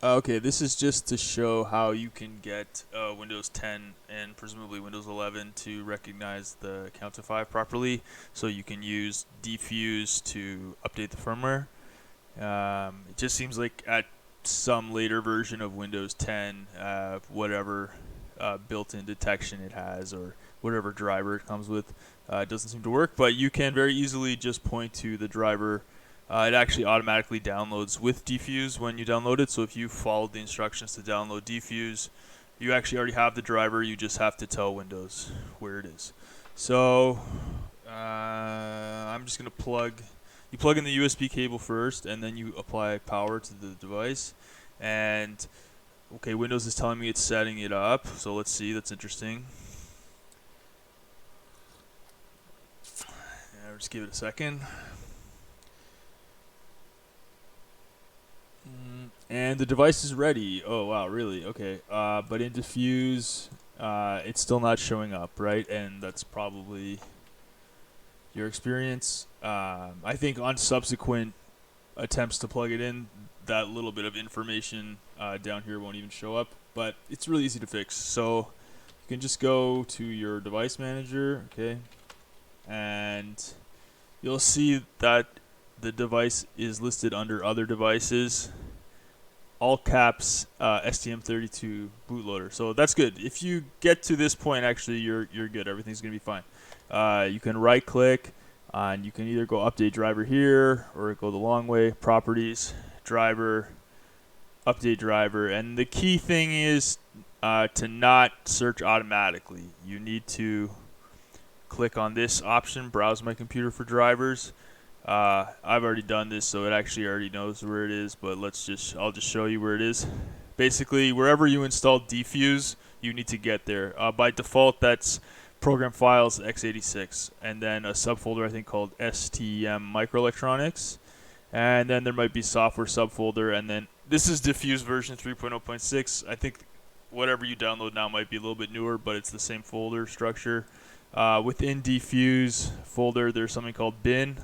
Okay, this is just to show how you can get Windows 10 and presumably Windows 11 to recognize the count to 5 properly, so you can use dfuse to update the firmware. It just seems like at some later version of Windows 10, whatever built-in detection it has or whatever driver it comes with, it doesn't seem to work, but you can very easily just point to the driver. It actually automatically downloads with dfuse when you download it, so if you followed the instructions to download dfuse, you actually already have the driver. You just have to tell Windows where it is. So I'm just going to you plug in the USB cable first, and then you apply power to the device. And okay, Windows is telling me it's setting it up, so let's see. That's interesting. Yeah, just give it a second. And the device is ready. Oh wow, really? Okay. But in diffuse, it's still not showing up, right? And that's probably your experience. I think on subsequent attempts to plug it in, that little bit of information down here won't even show up. But it's really easy to fix. So you can just go to your device manager, okay, and you'll see that the device is listed under other devices, all caps, STM32 bootloader. So that's good. If you get to this point, actually, you're good. Everything's gonna be fine. You can right click, and you can either go update driver here or go the long way, properties, driver, update driver. And the key thing is to not search automatically. You need to click on this option, browse my computer for drivers. I've already done this, so it actually already knows where it is, but I'll just show you where it is. Basically, wherever you install dfuse, you need to get there. By default, that's program files x86, and then a subfolder I think called STM microelectronics, and then there might be software subfolder, and then this is diffuse version 3.0.6. I think whatever you download now might be a little bit newer, but it's the same folder structure. Within dfuse folder, there's something called bin.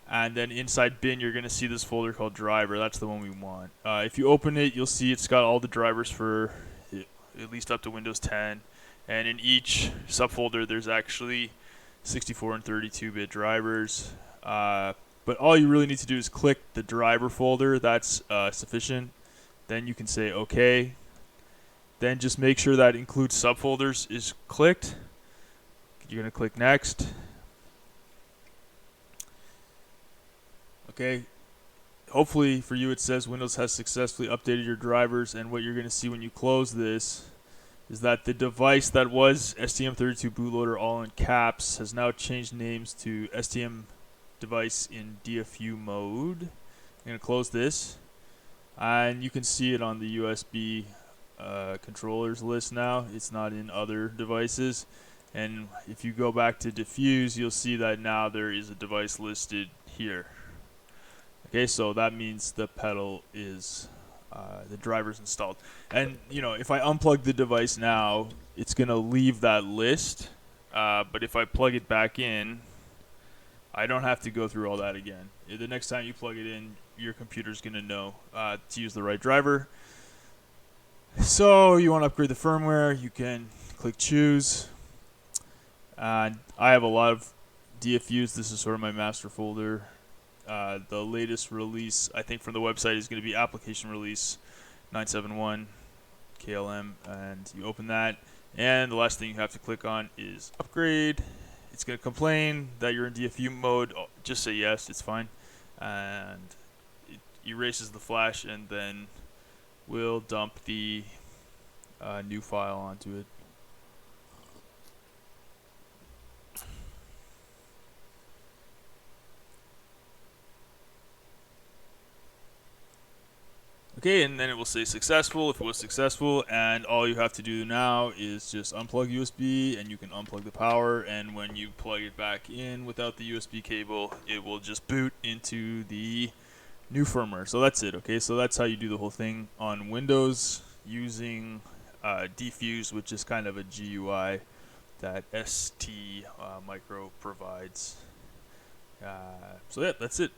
And then inside bin, you're going to see this folder called driver. That's the one we want. If you open it, you'll see it's got all the drivers for at least up to Windows 10. And in each subfolder, there's actually 64 and 32-bit drivers. But all you really need to do is click the driver folder. That's sufficient. Then you can say OK. Then just make sure that include subfolders is clicked. You're going to click next. Okay, hopefully for you it says Windows has successfully updated your drivers, and what you're going to see when you close this is that the device that was STM32 bootloader all in caps has now changed names to STM device in DFU mode. I'm going to close this, and you can see it on the USB controllers list now. It's not in other devices. And if you go back to diffuse, you'll see that now there is a device listed here. Okay, so that means the pedal is, the driver's installed. And, you know, if I unplug the device now, it's going to leave that list. But if I plug it back in, I don't have to go through all that again. The next time you plug it in, your computer's going to know to use the right driver. So you want to upgrade the firmware, you can click choose. And I have a lot of dfuse. This is sort of my master folder. The latest release, I think, from the website is going to be application release 971 KLM, and you open that, and the last thing you have to click on is upgrade. It's going to complain that you're in DFU mode. Just say yes, it's fine, and it erases the flash, and then we'll dump the new file onto it. Okay, and then it will say successful if it was successful, and all you have to do now is just unplug USB, and you can unplug the power, and when you plug it back in without the USB cable, it will just boot into the new firmware. So that's it, okay? So that's how you do the whole thing on Windows using dfuse, which is kind of a GUI that ST Micro provides. So yeah, that's it.